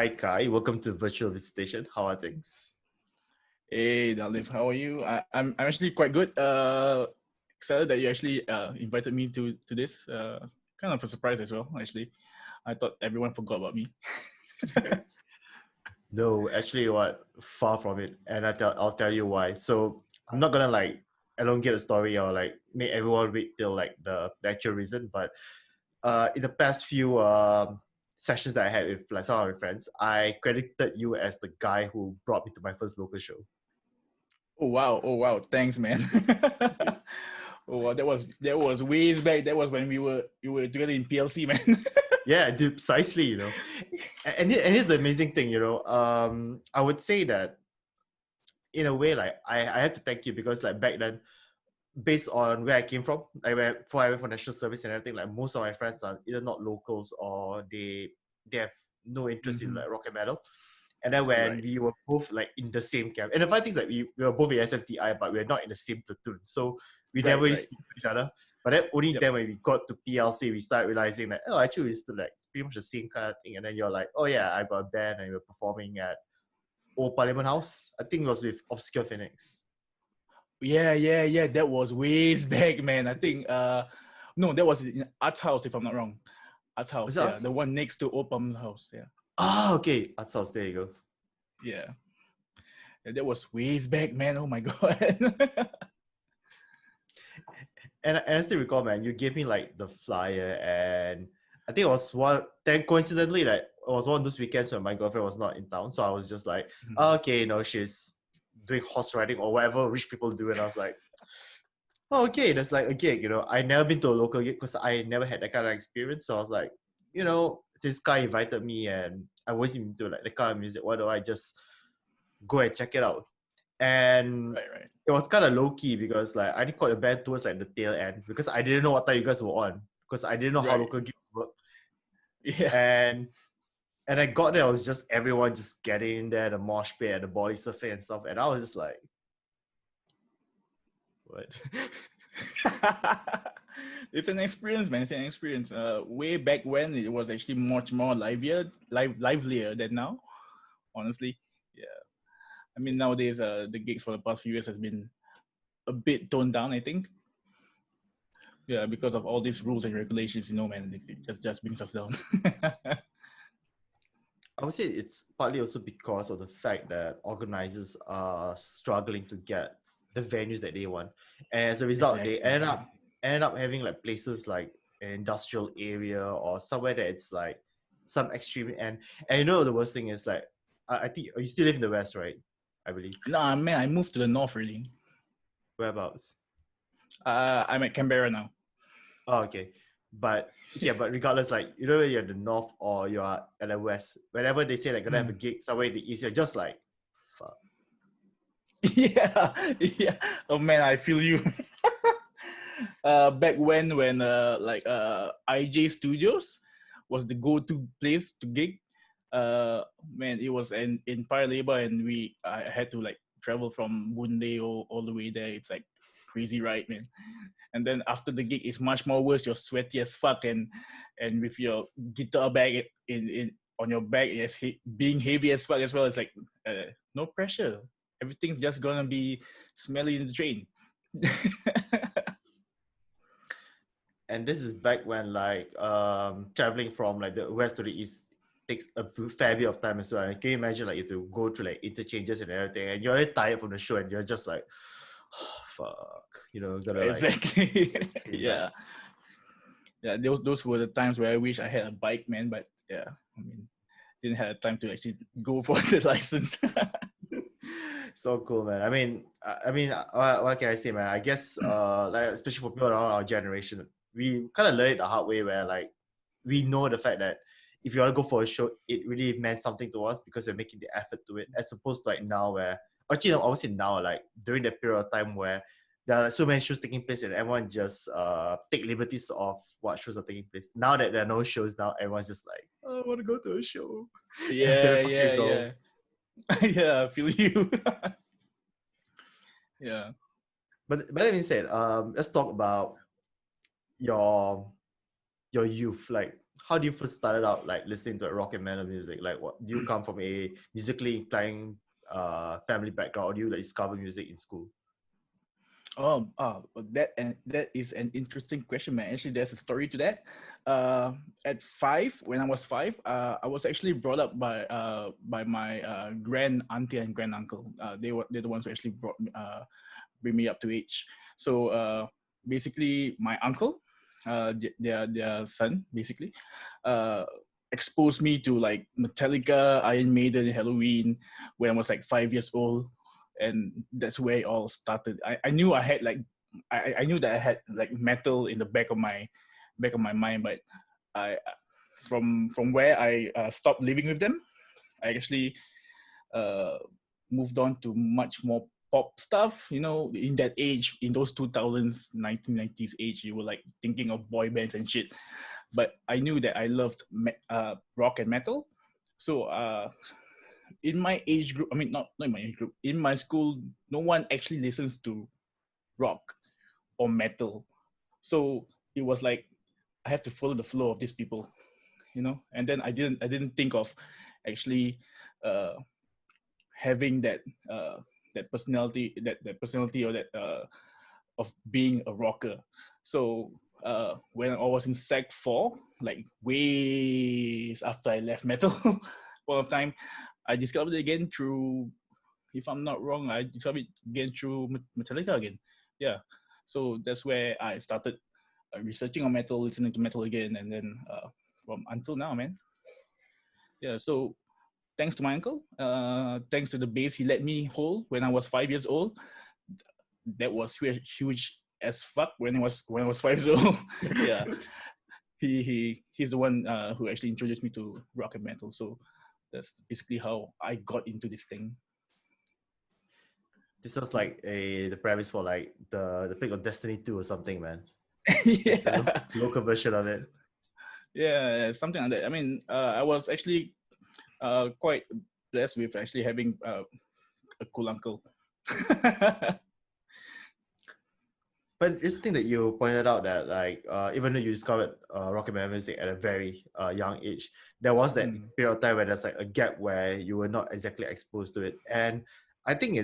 Hi Kai, welcome to Virtual Visitation. How are things? Hey, Dalif, how are you? I'm actually quite good. Excited that you actually invited me to this. Kind of a surprise as well. Actually, I thought everyone forgot about me. No, actually, what far from it, and I'll tell you why. So I'm not gonna like elongate the story or like make everyone wait till like the actual reason, but in the past few sessions that I had with like some of my friends, I credited you as the guy who brought me to my first local show. Oh wow! Oh wow! Thanks, man. Oh wow, that was ways back. That was when we were together in PLC, man. Yeah, dude, precisely, and here's the amazing thing, I would say that in a way, like I have to thank you because like back then, based on where I came from, like before I went for national service and everything, like most of my friends are either not locals or they have no interest in Mm-hmm. like rock and metal. And then when Right. we were both like in the same camp, and the funny thing is like we were both in SMTI, but we're not in the same platoon, so we never Right. really Right. speak to each other. But then only Yep. then when we got to PLC, we started realizing that actually we still like it's pretty much the same kind of thing. And then you're like, oh yeah, I got a band and we were performing at Old Parliament House. I think it was with Obscure Phionix. Yeah. That was ways back, man. I think no, that was in Arts House if I'm not wrong. Arts Was House, that yeah, us? the one next to Opam's house, yeah. Ah, okay. That's house. There you go. Yeah. That was ways back, man. Oh my god. And I still recall, man, you gave me like the flyer, and I think it was one. Then coincidentally, like it was one of those weekends when my girlfriend was not in town, so I was just like, oh, okay, she's doing horse riding or whatever rich people do, and I was like, oh, okay, that's like a gig. I never been to a local gig because I never had that kind of experience. So I was like, since Kai invited me and I wasn't into like the kind of music, why don't I just go and check it out? And Right. it was kind of low key because like I didn't call the band towards like the tail end because I didn't know what time you guys were on because I didn't know how Right. local gigs work. Yeah. And I got there, it was just everyone just getting in there, the mosh pit and the body surfing and stuff, and I was just like, what? It's an experience, man. It's an experience. Way back when it was actually much more livelier than now. Honestly, yeah. I mean, nowadays, the gigs for the past few years has been a bit toned down. I think, yeah, because of all these rules and regulations. Man, it just brings us down. I would say it's partly also because of the fact that organizers are struggling to get the venues that they want, and as a result, they Exactly. end up having like places like an industrial area or somewhere that it's like some extreme end. And the worst thing is like I think you still live in the West, right? I believe. No, man, I moved to the north really. Whereabouts? I'm at Canberra now. Oh, okay. But yeah, but regardless, like whether you're in the north or you are at the west, whenever they say they're gonna have a gig somewhere in the east, you're just like, fuck. Yeah. Oh man, I feel you. Back when IJ Studios was the go-to place to gig. Man, it was in Paya Lebar, and I had to like travel from Boonlay all the way there. It's like crazy ride, man. And then after the gig, it's much more worse. You're sweaty as fuck, and with your guitar bag in on your back, being heavy as fuck as well. It's like no pressure. Everything's just gonna be smelly in the train. And this is back when like traveling from like the west to the east takes a fair bit of time as well. And can you imagine like you have to go through like interchanges and everything, and you're already tired from the show, and you're just like, oh, fuck, gotta like Exactly. came back. Yeah. Yeah. Those were the times where I wish I had a bike, man. But yeah, I mean, didn't have time to actually go for the license. So cool, man. What can I say, man? I guess like especially for people around our generation, we kind of learned it the hard way where like we know the fact that if you want to go for a show, it really meant something to us because we're making the effort to it, as opposed to like now where actually I would say now, like during that period of time where there are so many shows taking place and everyone just take liberties of what shows are taking place. Now that there are no shows, now everyone's just like, oh, I want to go to a show. Instead of fucking go. Yeah. Yeah, I feel you. Yeah. But that being said, let's talk about your your youth. Like, how do you first started out like listening to rock and metal music? Like, what do you come from a musically inclined family background, or do you like discover music in school? That is an interesting question, man. Actually, there's a story to that. Uh, at 5, when I was 5, I was actually brought up by my grand auntie and grand uncle. They're the ones who actually bring me up to age. So basically, my uncle, their son, basically, uh, exposed me to like Metallica, Iron Maiden, Halloween when I was like 5 years old, and that's where it all started. I knew I had like I knew that I had like metal in the back of my mind, but I from where I stopped living with them, I actually uh, moved on to much more pop stuff. You know, in that age, in those 2000s, 1990s age, you were like thinking of boy bands and shit. But I knew that I loved rock and metal. So in my age group, I mean, not in my age group, in my school, no one actually listens to rock or metal. So it was like I have to follow the flow of these people, you know. And then I didn't think of actually uh, having that personality, that personality, or that of being a rocker. So when I was in Sec 4, like way after I left metal, one of time, I discovered it again through, if I'm not wrong, I discovered it again through Metallica again. Yeah. So that's where I started researching on metal, listening to metal again, and then from until now, man. Yeah. So thanks to my uncle, thanks to the bass he let me hold when I was 5 years old. That was huge as fuck when I was 5 years old. Yeah, he's the one who actually introduced me to rock and metal. So that's basically how I got into this thing. This was like the premise for like the pick of Destiny 2 or something, man. Like the Yeah, local version of it. yeah, something like that. I mean, I was actually quite blessed with actually having a cool uncle. But interesting that you pointed out that like even though you discovered rock and metal music at a very young age, there was that period of time where there's like a gap where you were not exactly exposed to it. And I think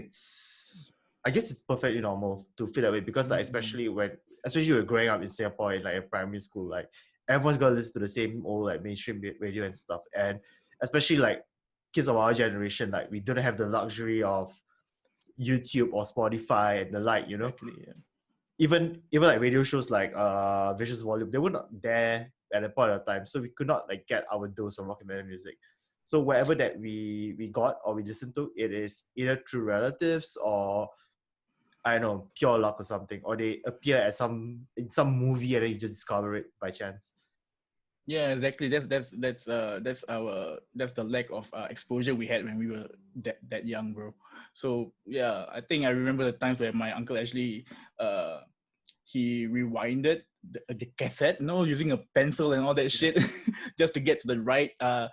I guess it's perfectly normal to feel that way because like especially when you're growing up in Singapore in like a primary school, like everyone's got to listen to the same old like mainstream radio and stuff. And especially like kids of our generation, like we don't have the luxury of YouTube or Spotify and the like, you know. Exactly. Yeah. Even like radio shows like Vicious Volume, they were not there at a point of time, so we could not like get our dose of rock and metal music. So whatever that we got or we listened to, it is either through relatives or I don't know, pure luck or something, or they appear at in some movie and then you just discover it by chance. Yeah, exactly. That's the lack of exposure we had when we were that young, bro. So yeah, I think I remember the times where my uncle actually he rewinded the cassette, no, using a pencil and all that shit, just to get to the right part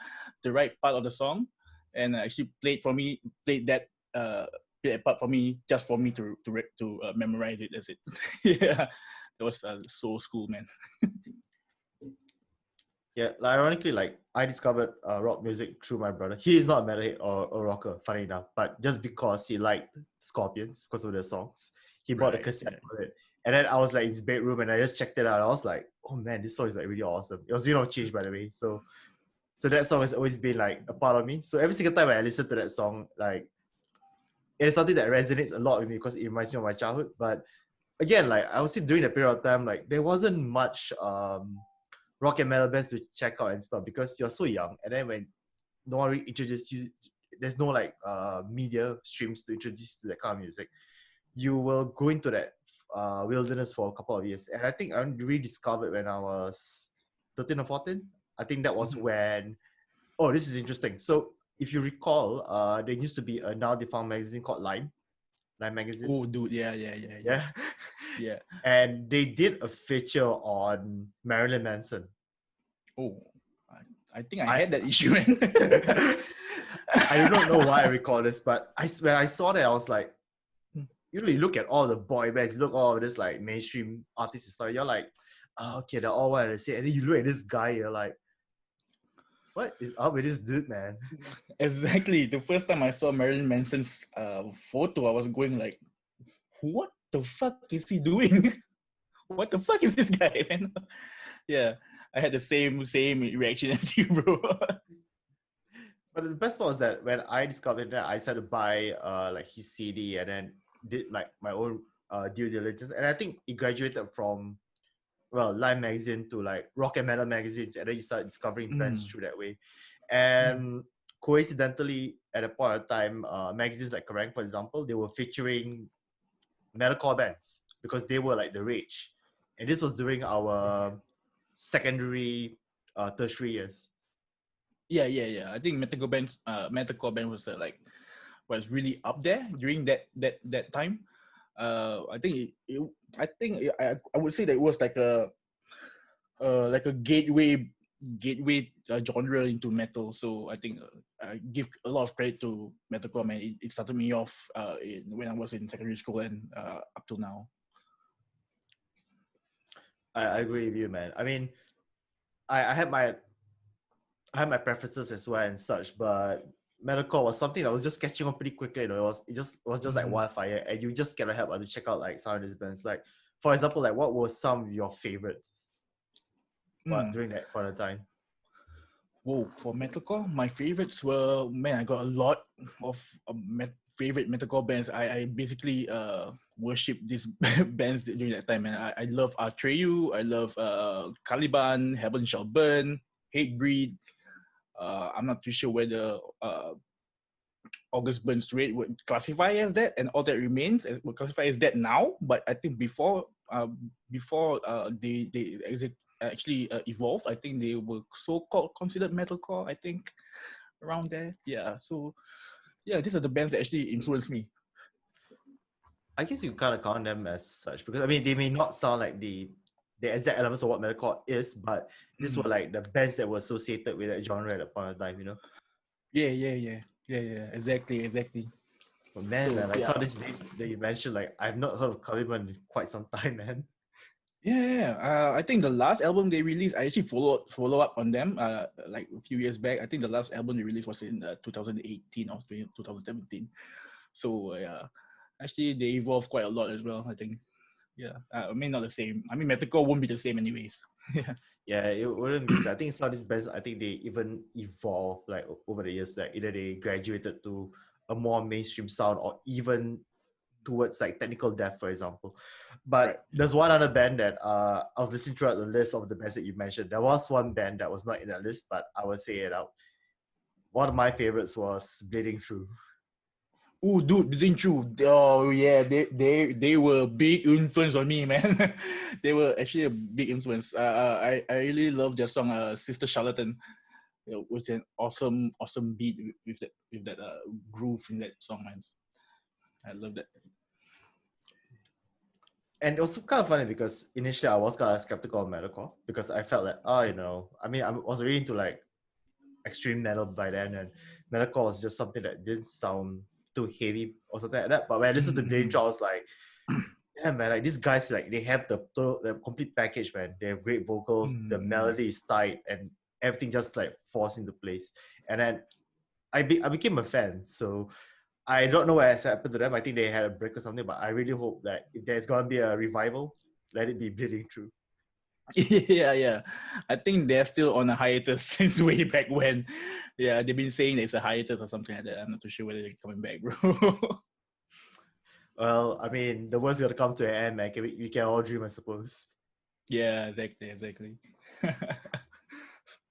of the song, and actually played that part for me, just for me to memorize it. That's it. Yeah, that was so cool, man. Yeah, like, ironically, like I discovered rock music through my brother. He is not a metalhead or a rocker, funny enough, but just because he liked Scorpions because of their songs, he bought a Right. cassette Yeah. for it. And then I was like in his bedroom and I just checked it out. I was like, oh man, this song is like really awesome. It was Wind of Change, by the way. So that song has always been like a part of me. So every single time I listen to that song, like it is something that resonates a lot with me because it reminds me of my childhood. But again, like I would say during that period of time, like there wasn't much rock and metal bands to check out and stuff because you're so young. And then when no one really introduces you, there's no like media streams to introduce you to that kind of music. You will go into that wilderness for a couple of years. And I think I rediscovered when I was 13 or 14. I think that was when, oh, this is interesting. So if you recall, there used to be a now defunct magazine called Line magazine. Oh, dude, yeah. Yeah. Yeah. And they did a feature on Marilyn Manson. Oh, I think I I had that issue, man. I do not know why I recall this, but when I saw that, I was like, you know, you look at all the boy bands, you look at all of this like mainstream artists and stuff, you're like, oh, okay, they're all what I say. And then you look at this guy, you're like, What is up with this dude, man? Exactly. The first time I saw Marilyn Manson's photo, I was going like, "What the fuck is he doing? What the fuck is this guy, man?" Yeah, I had the same reaction as you, bro. But the best part was that when I discovered that, I decided to buy like his CD and then did like my own due diligence. And I think it graduated from Lime magazine to like rock and metal magazines, and then you start discovering bands Mm, through that way. mm, And coincidentally, at a point of time, magazines like Kerrang, for example, they were featuring metalcore bands because they were like the rage. And this was during our secondary, tertiary years. yeah. I think metalcore band was was really up there during that time. I think I would say that it was like a gateway genre into metal. So I think I give a lot of credit to metalcore, man. It started me off when I was in secondary school and up till now. I agree with you, man. I mean, I had my preferences as well and such, but metalcore was something that was just catching on pretty quickly. You know, it was just like Mm. wildfire, and you just cannot help but to check out like some of these bands. Like, for example, like what were some of your favorites? What Mm. during that point of time? Whoa, for metalcore, my favorites were, man, I got a lot of favorite metalcore bands. I basically worship these bands during that time, man. I love Atreyu, I love Caliban, Heaven Shall Burn, Hatebreed. I'm not too sure whether August Burns Red would classify as that, and All That Remains would classify as that now. But I think before actually evolved, I think they were so-called considered metalcore. I think around there, yeah. So yeah, these are the bands that actually influenced me. I guess you kind of count them as such because I mean they may not sound like the exact elements of what metalcore is, but these were Mm. like the bands that were associated with that genre at that point of time. You know, Yeah. Exactly. but man, So like some yeah, of these names that you mentioned, like I've not heard of Caliban in quite some time, man. yeah. I think the last album they released, I actually follow up on them. Like a few years back. I think the last album they released was in 2018 or 2017. So yeah, actually they evolved quite a lot as well. I think. Yeah, I mean not the same. I mean metalcore won't be the same anyways. Yeah. Yeah, it wouldn't be. So I think some of these bands, I think they even evolved like over the years. Like either they graduated to a more mainstream sound, or even towards like technical depth, for example. Right. But there's one other band that I was listening throughout the list of the bands that you mentioned. There was one band that was not in that list, but I will say it out. One of my favorites was Bleeding Through. Oh, dude, this ain't true. Oh yeah, they were a big influence on me, man. They were actually a big influence. I really love their song, Sister Charlatan. It was an awesome beat with that groove in that song, man. I love that. And it was kind of funny because initially I was kind of skeptical of metalcore because I felt like, I mean, I was really into like extreme metal by then, and metalcore was just something that didn't sound too heavy or something like that. But when I listened to Bleeding Mm-hmm. Through, I was like, yeah, man, like these guys, like they have the complete package, man. They have great vocals, the Mm-hmm. melody is tight, and everything just like falls into place. And then I became a fan. So I don't know what has happened to them. I think they had a break or something, but I really hope that if there's gonna be a revival, let it be Bleeding Through. Yeah. I think they're still on a hiatus since way back when. Yeah, they've been saying it's a hiatus or something like that. I'm not too sure whether they're coming back, bro. Well, I mean, the world's gonna come to an end, man. We can all dream, I suppose. Yeah, exactly.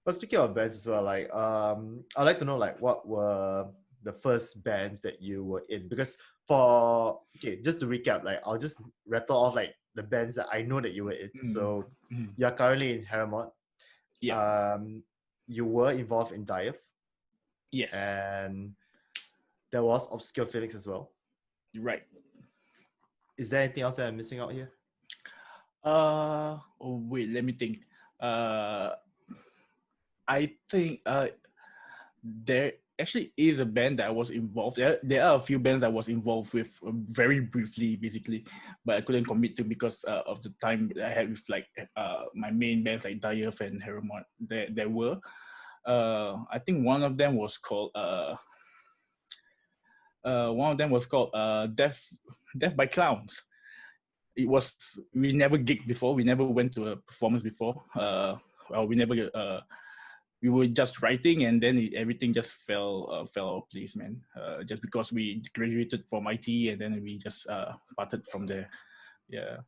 But speaking of bands as well, like I'd like to know like what were the first bands that you were in? Because just to recap, like I'll just rattle off like the bands that I know that you were in. Mm, So mm. you're currently in Heremod. Yeah. You were involved in Dyeth, Yes. and there was Obscure Phionix as well. Right. Is there anything else that I'm missing out here? Oh wait, let me think. Uh, I think there actually is a band that I was involved. There are a few bands that I was involved with very briefly, basically, but I couldn't commit to because of the time that I had with like my main bands like Dyeth and Heremod. There were. I think one of them was called Death by Clowns. It was, we never gigged before. We never went to a performance before. Well, we were just writing, and then everything just fell out of place, man. Just because we graduated from IT, and then we just parted from there. Yeah,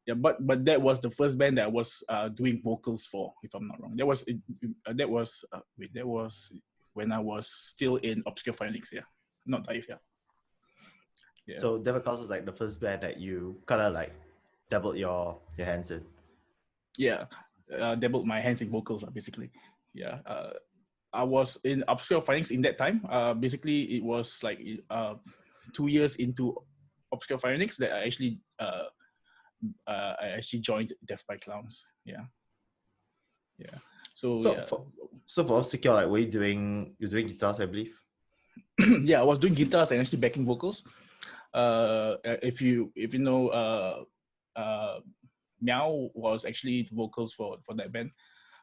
yeah. But that was the first band that I was doing vocals for, if I'm not wrong. That was when I was still in Obscure Phionix. Yeah, not Dyeth. Yeah. Yeah. So Devil Clouds was like the first band that you kind of like dabbled your hands in. Yeah, dabbled my hands in vocals, basically. Yeah, I was in Obscure Phionix in that time. Basically, it was like 2 years into Obscure Phionix that I actually joined Death by Clowns. Yeah, yeah. So for Obscure, like, you're doing guitars, I believe. Yeah, I was doing guitars and actually backing vocals. If you know, Meow was actually the vocals for that band.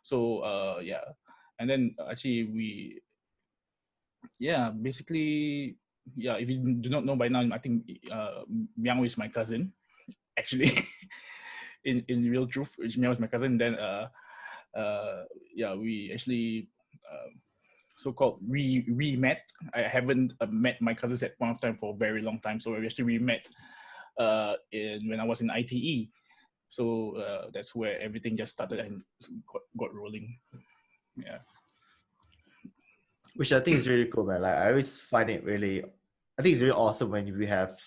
So yeah, and then actually basically, yeah, if you do not know by now, I think Meow is my cousin, actually. in real truth, Meow is my cousin. Then yeah, we actually so-called re-met. I haven't met my cousins at one of time for a very long time, so we actually re-met when I was in ITE. So that's where everything just started and got rolling. Yeah. Which I think is really cool, man. Like, I always find it really, I think it's really awesome when we have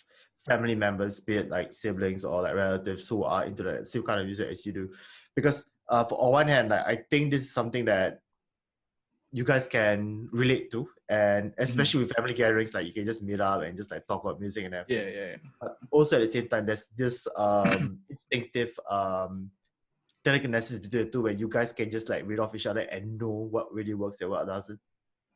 family members, be it like siblings or like relatives who are into the same kind of music as you do. Because on one hand, like, I think this is something that you guys can relate to, and especially with family gatherings, like you can just meet up and just like talk about music and everything. Yeah. But also at the same time, there's this instinctive telekinesis between the two, where you guys can just like read off each other and know what really works and what doesn't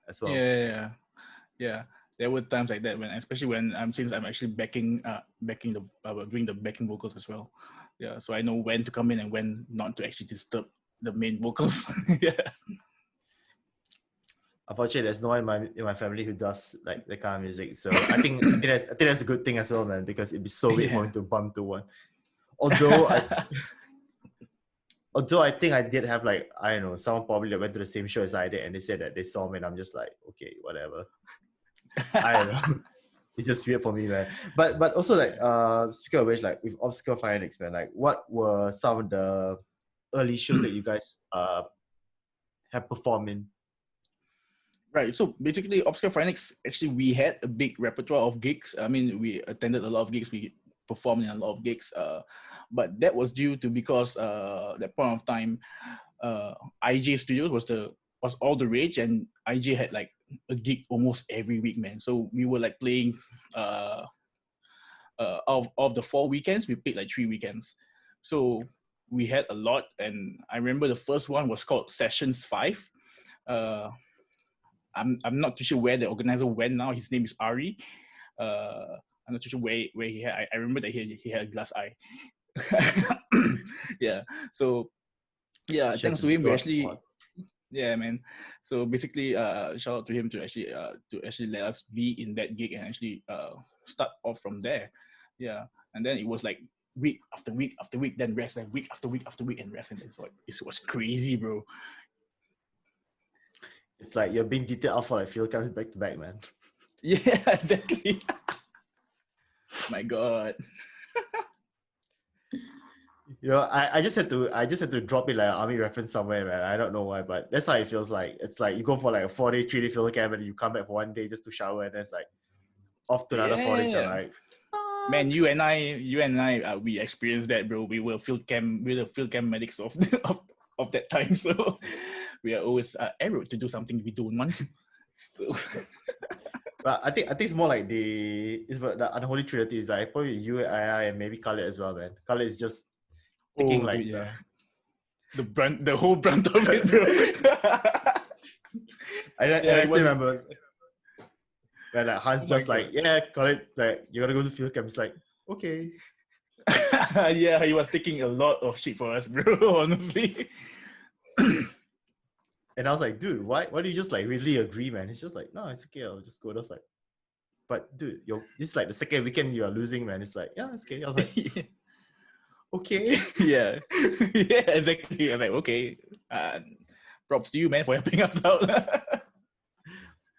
as well. Yeah. There were times like that especially when since I'm actually backing doing the backing vocals as well. Yeah, so I know when to come in and when not to actually disturb the main vocals. Yeah. Unfortunately, there's no one in my family who does like that kind of music. So I think that's a good thing as well, man, because it'd be so weird for me to bump to one. Although I think I did have, like, I don't know, someone probably that went to the same show as I did, and they said that they saw me, and I'm just like, okay, whatever. I don't know. It's just weird for me, man. But also, like, speaking of which, like with Obscure Phionix, man, like what were some of the early shows that you guys have performed in? Right. So basically, Obscure Phionix, actually, we had a big repertoire of gigs. I mean, we attended a lot of gigs. We performed in a lot of gigs. But that was due to because that point of time, IJ Studios was all the rage, and IJ had like a gig almost every week, man. So we were like playing of the 4 weekends, we played like 3 weekends. So we had a lot, and I remember the first one was called Sessions 5. I'm not too sure where the organizer went now. His name is Ari. I'm not too sure where he had. I remember that he had a glass eye. Yeah. So yeah, thanks to him, we actually. Yeah, man. So basically, shout out to him to actually let us be in that gig and actually start off from there. Yeah, and then it was like week after week after week, then rest, and week after week after week and rest, and it's like it was crazy, bro. It's like you're being detailed out for like field camps back to back, man. Yeah, exactly. My God. You know, I just had to drop it like an army reference somewhere, man. I don't know why, but that's how it feels like. It's like you go for like a 4-day, 3-day field camp, and you come back for 1 day just to shower, and then it's like off to another 4 days. You're like, man, you and I, we experienced that, bro. We were field camp medics of that time, so we are always arrowed to do something we don't want to. So, but I think it's more like the unholy trinity is like probably you, I, and maybe Khaled as well, man. Khaled is just taking like the whole brunt of it, bro. I still remember when like Hans just like, yeah, Khaled, like you gotta go to field camp. It's like, okay. Yeah, he was taking a lot of shit for us, bro. Honestly. And I was like, dude, why do you just like really agree, man? He's just like, no, it's okay, I'll just go. And I was like, but dude, this is like the second weekend you are losing, man. It's like, yeah, it's okay. I was like, okay. Yeah, yeah, exactly. I'm like, okay, props to you, man, for helping us out.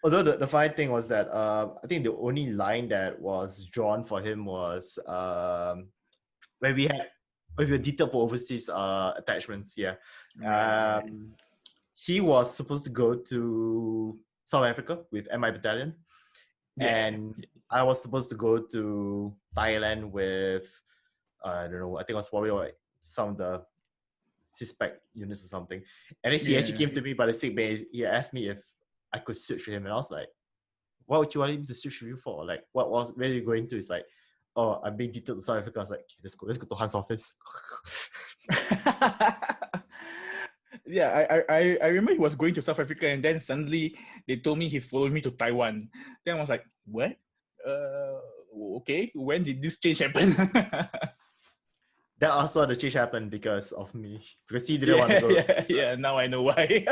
Although the funny thing was that I think the only line that was drawn for him was when we were detailed for overseas attachments. Yeah, Right. he was supposed to go to South Africa with MI Battalion, Yeah. and I was supposed to go to Thailand with I don't know. I think it was probably like some of the suspect units or something. And then he actually Yeah. came to me by the sick bay. He asked me if I could switch with him, and I was like, "What would you want me to switch with you for? Like, where are you going to?" It's like, "Oh, I'm being detailed to South Africa." I was like, okay, let's go to Han's office." Yeah, I remember he was going to South Africa, and then suddenly they told me he's following me to Taiwan. Then I was like, what? Okay, when did this change happen? That also the change happened because of me, because he didn't want to Yeah, go. yeah, yeah. Now I know why.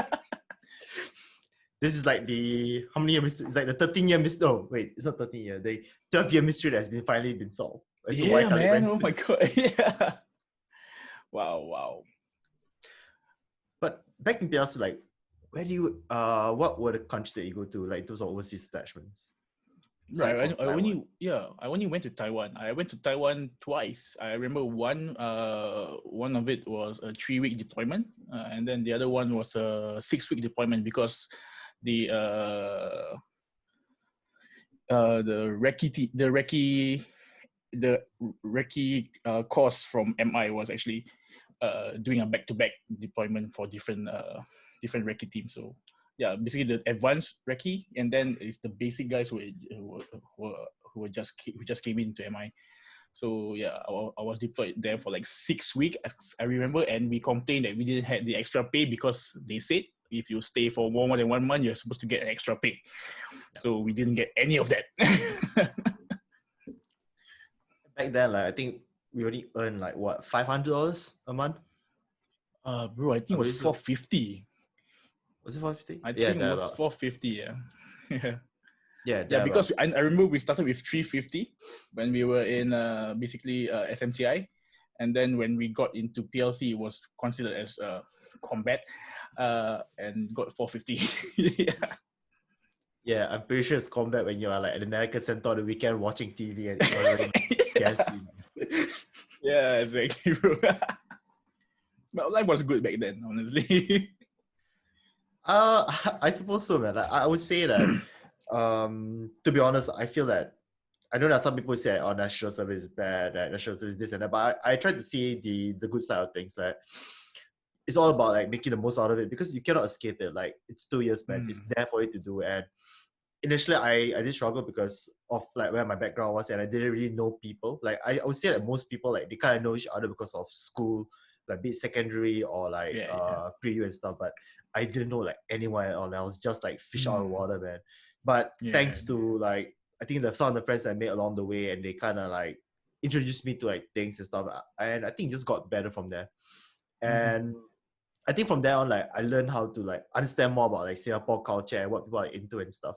This is like the how many year mystery? It's like the 13-year mystery. Oh wait, it's not 13-year. The 12-year mystery that has been finally been solved as to why Yeah, Khalid man. went. Oh my god. Yeah. Wow, wow. But back in PLC, like, where do you what were the countries that you go to, like those overseas attachments, Right. aside from I Taiwan? only I only went to Taiwan. I went to Taiwan twice. I remember one of it was a 3-week deployment, and then the other one was a 6-week deployment because the the recce course from MI was actually doing a back-to-back deployment for different recce teams. So yeah, basically the advanced recce, and then it's the basic guys who just came into MI. So yeah, I was deployed there for like 6 weeks, I remember, and we complained that we didn't have the extra pay because they said if you stay for more than 1 month, you're supposed to get extra pay. So we didn't get any of that. Back then, like I think we only earned like what $500 a month. Bro, I think I it was believe so. 450. Was it 450? I Yeah, think it was thereabouts. 450. Yeah, yeah. Yeah, Yeah, because thereabouts. I remember we started with 350 when we were in basically SMTI, and then when we got into PLC, it was considered as combat, and got 450. Yeah. Yeah, I'm pretty sure it's combat when you are like at the medical center on the weekend watching TV and ordering KFC. Yeah, exactly, bro. But life was good back then, honestly. I suppose so, man. I would say that, to be honest, I feel that I know that some people say, "Oh, national service is bad, that national service is this and that," but I try to see the good side of things. That it's all about like making the most out of it because you cannot escape it. Like it's 2 years, man. It's there for you to do. And initially, I did struggle because of like where my background was, and I didn't really know people. Like I would say that most people like they kind of know each other because of school, like be it secondary or like Yeah, yeah. pre-U and stuff. But I didn't know like anyone at all. And I was just like fish out of Mm, water, man. But yeah. thanks to like I think some of the friends that I made along the way, and they kind of like introduced me to like things and stuff. And I think it just got better from there. Mm, And I think from there on, like I learned how to like understand more about like Singapore culture and what people are into and stuff.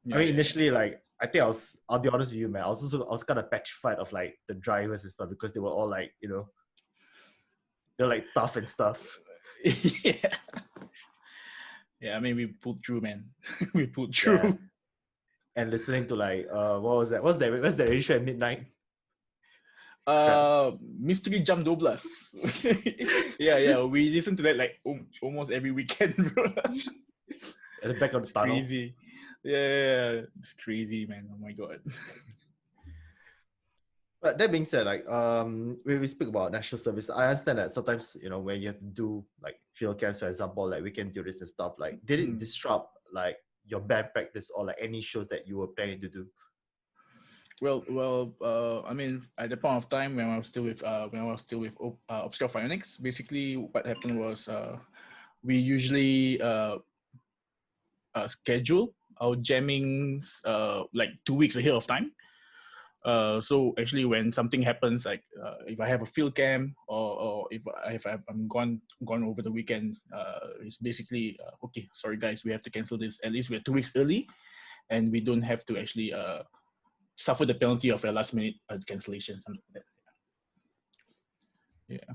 I yeah, mean, yeah, yeah. initially, like I think I'll be honest with you, man. I was kind of petrified of like the drivers and stuff because they were all like, they're like tough and stuff. Yeah. Yeah, I mean, we pulled through, man. We pulled Yeah. through. And listening to like, what was that? What's that radio show at midnight? Crap. Mystery Jam 12. Yeah, yeah. We listen to that like almost every weekend, bro. At the back of the It's tunnel. crazy. Yeah, it's crazy, man. Oh my god. But that being said, like when we speak about national service, I understand that sometimes when you have to do like field camps, for example, like weekend duties and stuff, like did it disrupt like your band practice or like any shows that you were planning to do? Well. I mean, at the point of time when I was still with Obscure Phionix, basically what happened was we usually schedule our jammings like 2 weeks ahead of time. So actually, when something happens, like if I have a field camp or or if I'm gone over the weekend, it's basically okay. Sorry guys, we have to cancel this. At least we're 2 weeks early, and we don't have to actually suffer the penalty of a last minute cancellation, something like that. Yeah.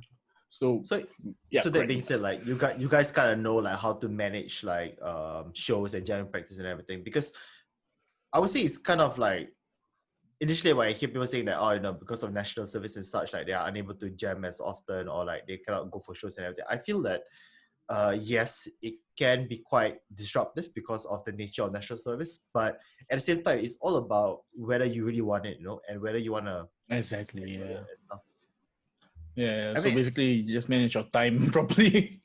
So yeah. So that being said, like you guys kind of know like how to manage like shows and jam practice and everything, because I would say it's kind of like initially when I hear people saying that, oh, because of national service and such, like they are unable to jam as often, or like they cannot go for shows and everything. I feel that yes, it can be quite disruptive because of the nature of national service, but at the same time, it's all about whether you really want it, and whether you want to Exactly. Yeah. and stuff. Yeah. I So mean, basically, you just manage your time properly.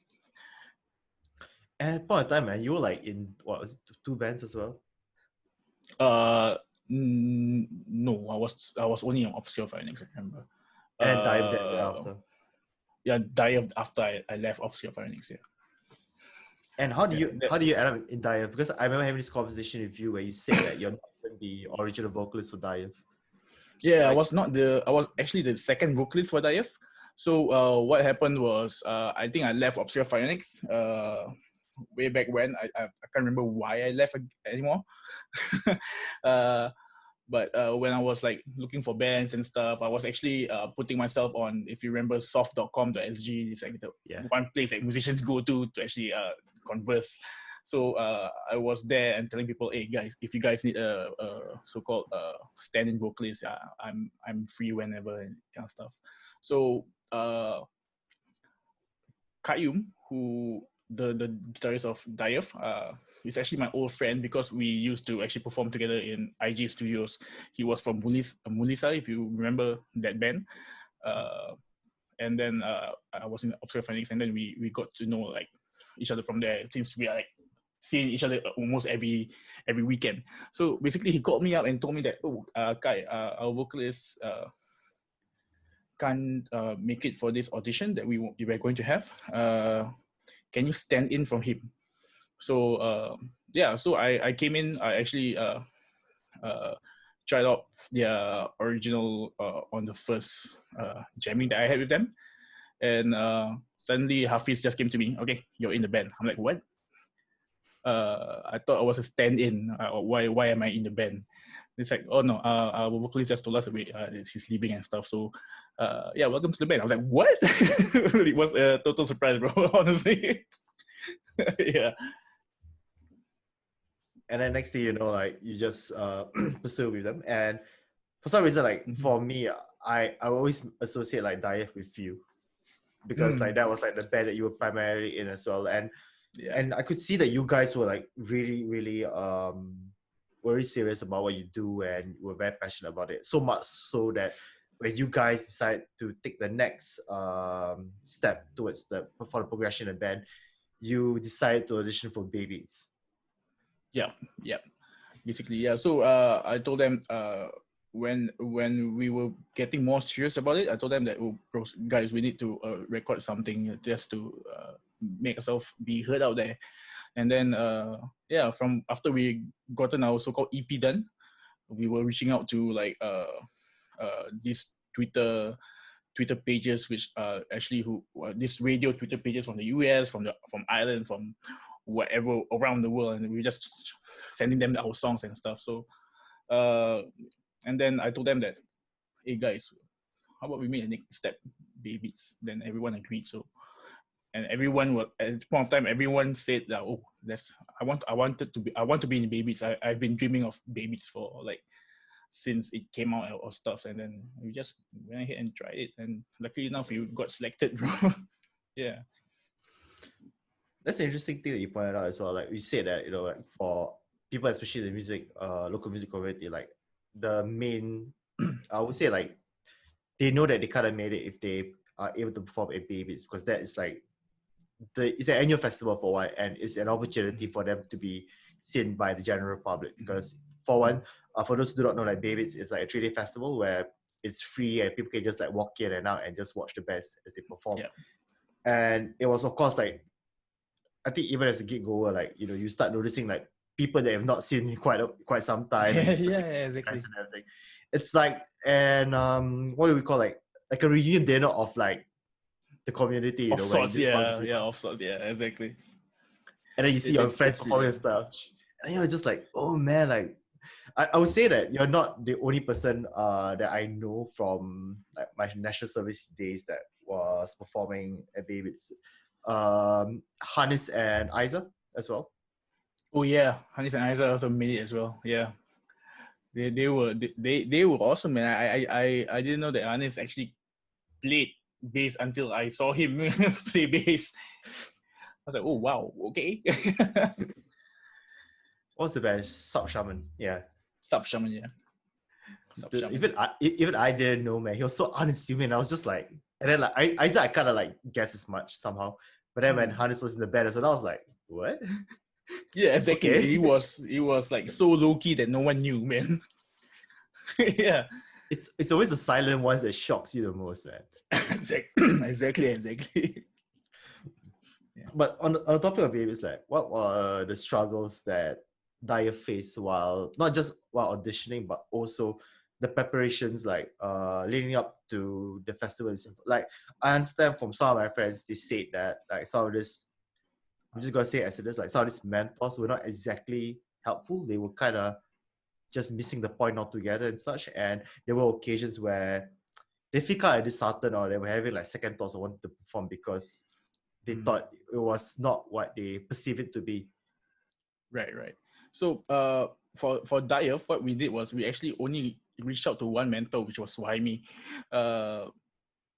at that point of time, man, you were like in what was it, two bands as well? No, I was only on Obscure Phionix, I remember. And then dive that after. Yeah, Dyeth after I left Obscure Phionix. Yeah. And how do you end up in Dyeth? Because I remember having this conversation with you where you said that you're not even the original vocalist for Dyeth. Yeah, I was actually the second vocalist for Dyeth. So what happened was I think I left Obscure Phionix way back when. I can't remember why I left anymore. But when I was like looking for bands and stuff, I was actually putting myself on, if you remember, soft.com.sg. It's like the one place that musicians go to actually converse. So I was there and telling people, hey guys, if you guys need a so-called stand-in vocalist, I'm free whenever and kind of stuff. So Qhai, who the guitarist of Dyeth, is actually my old friend because we used to actually perform together in IG Studios. He was from Mulisa, if you remember that band. And then I was in Obscure Phionix, and then we got to know like each other from there, since we are like seeing each other almost every weekend. So basically, he called me up and told me that, Qhai, our vocalist can't make it for this audition that we were going to have. Can you stand in from him? So so I came in. I actually tried out their original on the first jamming that I had with them, and suddenly Hafiz just came to me. Okay, you're in the band. I'm like, what? I thought I was a stand-in. Why am I in the band? It's like, oh no, our vocalist just told us that he's leaving and stuff. So welcome to the band. I was like, what? It was a total surprise, bro, honestly. Yeah. And then next thing you know, like you just pursue with them. And for some reason, like for me, I always associate like Dyeth with you, because like that was like the band that you were primarily in as well. And and I could see that you guys were like really very serious about what you do, and were very passionate about it. So much so that when you guys decide to take the next step towards for the progression of the band, you decided to audition for Baybeats. Yeah. Basically, yeah. So I told them when we were getting more serious about it, I told them that, guys, we need to record something just to make ourselves be heard out there. And then from after we gotten our so-called EP done, we were reaching out to like these Twitter pages, which actually these radio Twitter pages from the US, from Ireland, from wherever around the world, and we were just sending them our songs and stuff. So and then I told them that, hey guys, how about we make a next step, Baybeats? Then everyone agreed. So, and everyone at the point of time, everyone said that, oh, I want to be in Baybeats. I've been dreaming of Baybeats for like since it came out or stuff. And then we just went ahead and tried it, and luckily enough, we got selected, bro. Yeah. That's an interesting thing that you pointed out as well. Like you said that, like for people, especially the music, local music community, like the main, I would say like they know that they kind of made it if they are able to perform at Baybeats, because that is like it's an annual festival for one, and it's an opportunity for them to be seen by the general public. Because for one, for those who do not know, like Baybeats is like a 3-day festival where it's free and people can just like walk in and out and just watch the bands as they perform. Yeah. And it was, of course, like I think even as the gig goer, like you start noticing like people that have not seen in quite some time. Yeah, exactly. And everything. It's like what do we call like a reunion dinner of like the community, you Of know, where you sorts, just bump yeah, into yeah, people. of sorts, yeah, exactly. And then you see your friends It's performing really, your stuff. And you're just like, oh man, like I would say that you're not the only person that I know from like my national service days that was performing at Baybeats. Hannes and Isa as well. oh yeah, Hannes and Isa also made it as well. Yeah, they were awesome, man. I didn't know that Hannes actually played bass until I saw him play bass. I was like, oh wow, okay. What's the band? Sub Shaman. Yeah. Sub shaman, yeah, sub shaman. Even I didn't know, man. He was so unassuming. I was just like, and then like I kind of like guessed as much somehow. But then when Hannes was in the band, so I was like, what? Yeah, exactly. Okay. He was like so low key that no one knew, man. Yeah, It's always the silent ones that shocks you the most, man. exactly. Yeah. But on the topic of babies, like what were the struggles that Dyeth faced while not just while auditioning, but also the preparations like leading up to the festival? Like I understand from some of my friends, they said that like some of this, I'm just gonna say as it is, like some of these mentors were not exactly helpful. They were kind of just missing the point altogether and such. And there were occasions where they feel kind of disheartened or they were having like second thoughts of wanting to perform because they thought it was not what they perceive it to be. Right. So for Dyeth, what we did was we actually only reached out to one mentor, which was Swami.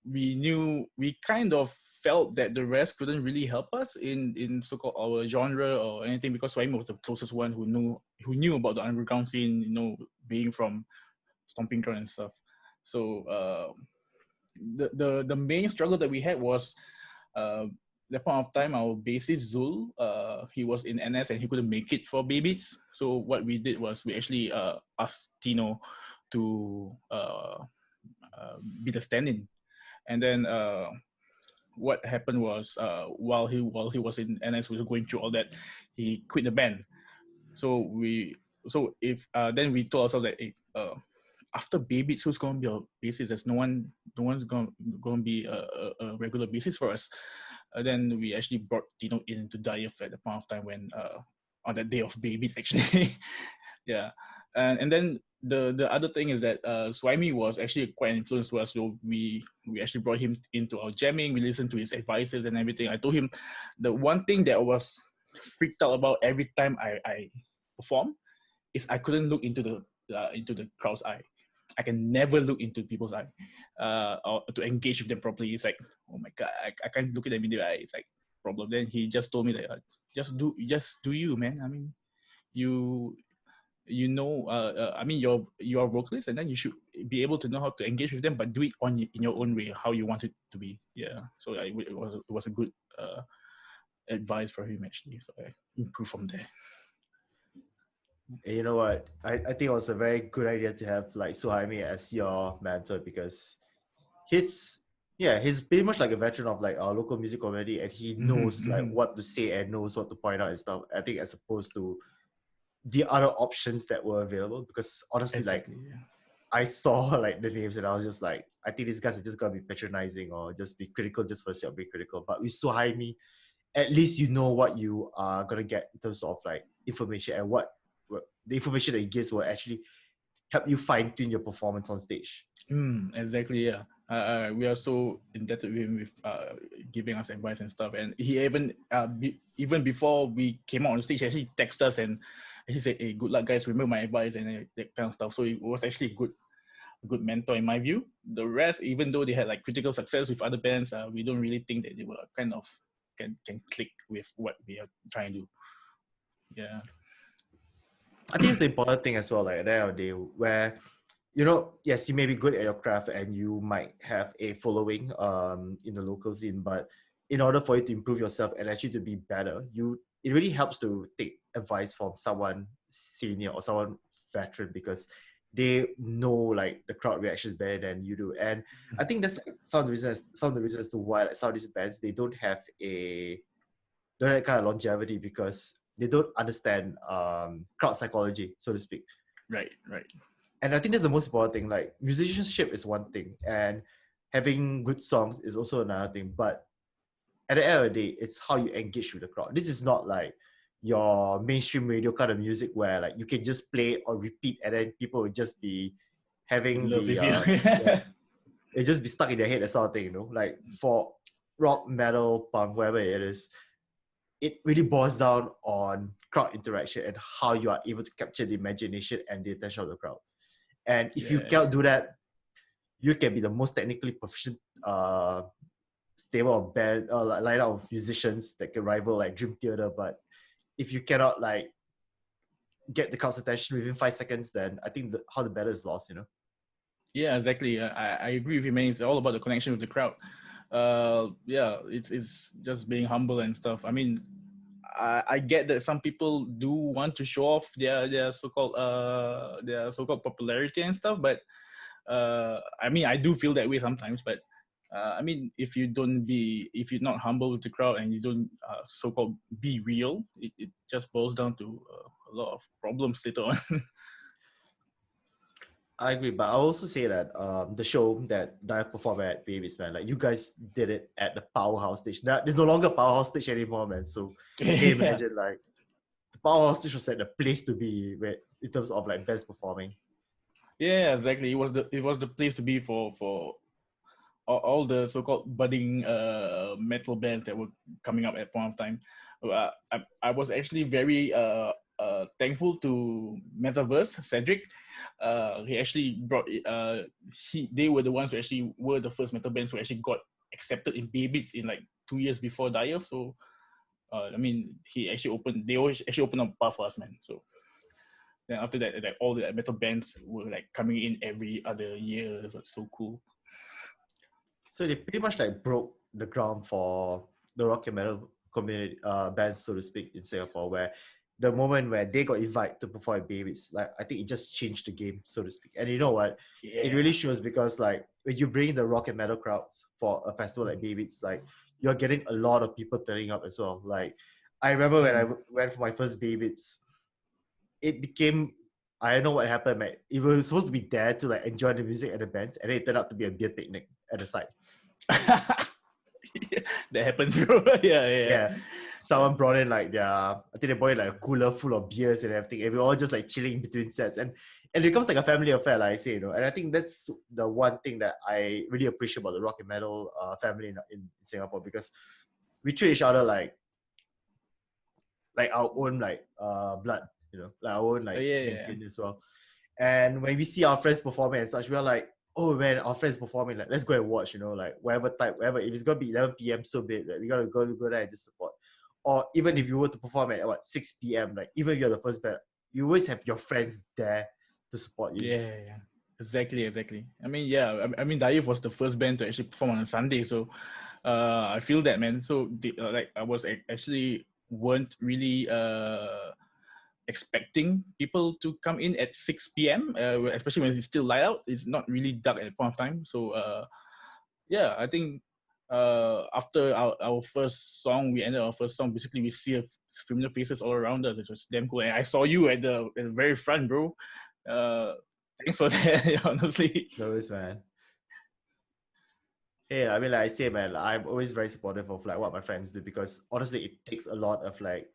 We kind of felt that the rest couldn't really help us in so-called our genre or anything, because Swami was the closest one who knew about the underground scene, you know, being from Stomping Ground and stuff. So the main struggle that we had was that point of time, our bassist Zul, he was in NS and he couldn't make it for Baybeats. So what we did was we actually asked Tino to be the stand-in. And then what happened was while he was in NS, we were going through all that, he quit the band. So if then we told ourselves that hey, after Baybeats, who's going to be our bassist? There's no one's going to be a regular bassist for us. Then we actually brought Tino into Dyeth at the point of time when on that day of Baybeats actually. Yeah, and then the other thing is that Swami was actually quite an influence to us. So we actually brought him into our jamming. We listened to his advices and everything. I told him the one thing that I was freaked out about every time I perform is I couldn't look into the crowd's eye. I can never look into people's eye or to engage with them properly. It's like, oh my god, I can't look at them in the eye. It's like problem. Then he just told me that just do you, man. I mean, you know, I mean, you're a vocalist, and then you should be able to know how to engage with them, but do it in your own way, how you want it to be. Yeah. So it was a good advice for him actually. So I improved from there. And you know what? I think it was a very good idea to have like Suhaimi as your mentor because he's pretty much like a veteran of like our local music community and he knows like what to say and knows what to point out and stuff. I think as opposed to the other options that were available because honestly, Exactly, like yeah. I saw like the names and I was just like, I think these guys are just gonna be patronizing or just be critical just for the sake of being critical. But with Suhaimi, at least you know what you are gonna get in terms of like information and what the information that he gives will actually help you fine tune your performance on stage. Exactly, yeah. We are so indebted to him with giving us advice and stuff. And he even even before we came out on stage, he actually texted us and he said, "Hey, good luck, guys. Remember my advice," and that kind of stuff. So it was actually a good mentor in my view. The rest, even though they had like critical success with other bands, we don't really think that they were kind of can click with what we are trying to do. Yeah. I think it's the important thing as well, like at the end of the day, where you know, yes, you may be good at your craft and you might have a following in the local scene, but in order for you to improve yourself and actually to be better, it really helps to take advice from someone senior or someone veteran because they know like the crowd reactions better than you do. And I think that's like some of the reasons to why like some of these bands they don't have kind of longevity because they don't understand crowd psychology, so to speak. Right. And I think that's the most important thing. Like musicianship is one thing, and having good songs is also another thing. But at the end of the day, it's how you engage with the crowd. This is not like your mainstream radio kind of music where like you can just play or repeat and then people will just be In having love the with you. yeah, it just be stuck in their head, that sort of thing, you know. Like for rock, metal, punk, whatever it is, it really boils down on crowd interaction and how you are able to capture the imagination and the attention of the crowd. And if you Yeah. cannot do that, you can be the most technically proficient stable of band line of musicians that can rival like Dream Theater, but if you cannot like get the crowd's attention within 5 seconds, then I think how the battle is lost, you know. Yeah, exactly. I agree with you, man. It's all about the connection with the crowd. Yeah, it's just being humble and stuff. I mean, I get that some people do want to show off their so-called popularity and stuff, but I mean, I do feel that way sometimes. But I mean, if you're not humble with the crowd and you don't so-called be real, it just boils down to a lot of problems later on. I agree, but I'll also say that the show that Dyeth performed at Baybeats, man, like you guys did it at the Powerhouse stage. There's no longer Powerhouse stage anymore, man. So can you Yeah. imagine like the Powerhouse stage was like the place to be where, in terms of like best performing. Yeah, exactly. It was the place to be for all the so-called budding metal bands that were coming up at point of time. I was actually very thankful to Metaverse Cedric. He actually brought they were the ones who actually were the first metal bands who actually got accepted in Baybeats in like 2 years before Dyeth. So I mean, they always actually opened up path for us, man. So then after that, like all the metal bands were like coming in every other year. It was so cool. So they pretty much like broke the ground for the rock and metal community bands, so to speak, in Singapore, where the moment where they got invited to perform at Baybeats, like I think it just changed the game, so to speak. And you know what? It Yeah. really shows because like when you bring the rock and metal crowds for a festival like Baybeats, like you're getting a lot of people turning up as well. Like I remember when I went for my first Baybeats, it became I don't know what happened, man. It was supposed to be there to like enjoy the music and the bands, and it turned out to be a beer picnic at the side. That happens, bro. Yeah. Yeah, someone brought in like I think they brought in like a cooler full of beers and everything, and we were all just like chilling in between sets, and it becomes like a family affair, like I say, you know. And I think that's the one thing that I really appreciate about the rock and metal family in Singapore, because we treat each other like our own like blood, you know, like our own like Yeah. kin as well. And when we see our friends performing and such, we're like, oh man, our friends performing, like let's go and watch, you know, like whatever. If it's gonna be 11 p.m. so big, like, we gotta go there and just support. Or even if you were to perform at what 6 p.m., like even if you're the first band, you always have your friends there to support you. Yeah. Exactly. I mean, yeah. I mean, Dyeth was the first band to actually perform on a Sunday, so I feel that, man. So like I was actually weren't really expecting people to come in at 6 p.m. Especially when it's still light out. It's not really dark at the point of time. So yeah, I think after our first song, we ended our first song. Basically, we see familiar faces all around us. It was damn cool. And I saw you at the very front, bro. Thanks for that, honestly. No worries, man. Yeah, I mean, like I say, man, I'm always very supportive of like what my friends do, because honestly, it takes a lot of like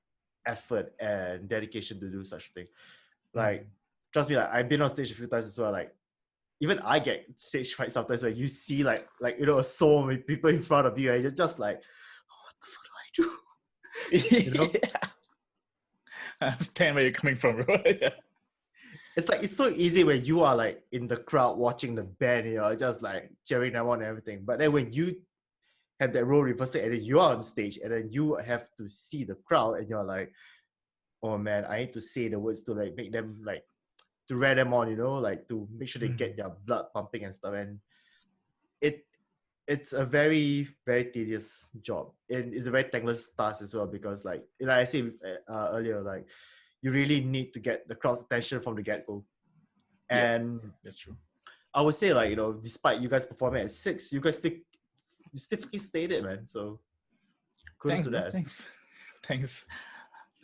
effort and dedication to do such a thing. Like, trust me, like I've been on stage a few times as well. Like, even I get stage fright sometimes when you see like you know, so many people in front of you, and you're just like, oh, what the fuck do I do? You know, Yeah. I understand where you're coming from, bro. Yeah. it's like it's so easy when you are like in the crowd watching the band, you know, just like cheering them on and everything. But then when you have that role reversal and then you are on stage and then you have to see the crowd and you're like, oh man, I need to say the words to like make them like to read them on, you know, like to make sure they get their blood pumping and stuff. And it it's a very very tedious job, and it's a very thankless task as well, because like I said earlier, like you really need to get the crowd's attention from the get-go. Yeah, And that's true. I would say, like, you know, despite you guys performing at 6, you guys still fucking stayed it, man. So kudos Thanks, to bro. that.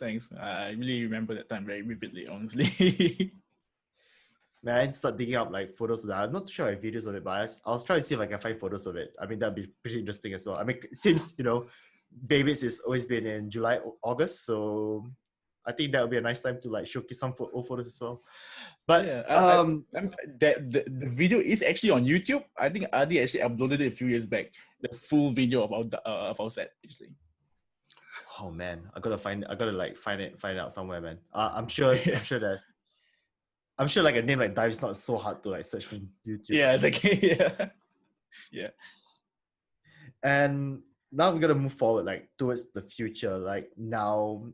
Thanks. I really remember that time very vividly, honestly. Man, I start digging up like photos of that. I'm not sure I have videos of it, but I'll try to see if I can find photos of it. I mean, that'd be pretty interesting as well. I mean, since Baybeats has always been in July, August, so I think that would be a nice time to like showcase some old photos as well. But Yeah, the video is actually on YouTube. I think Adi actually uploaded it a few years back. The full video of our set actually. oh man, I gotta like find it out somewhere, man. I'm sure like a name like Dyeth is not so hard to like search on YouTube. Yeah, exactly. Yeah, yeah. And now we're gonna move forward like towards the future, like now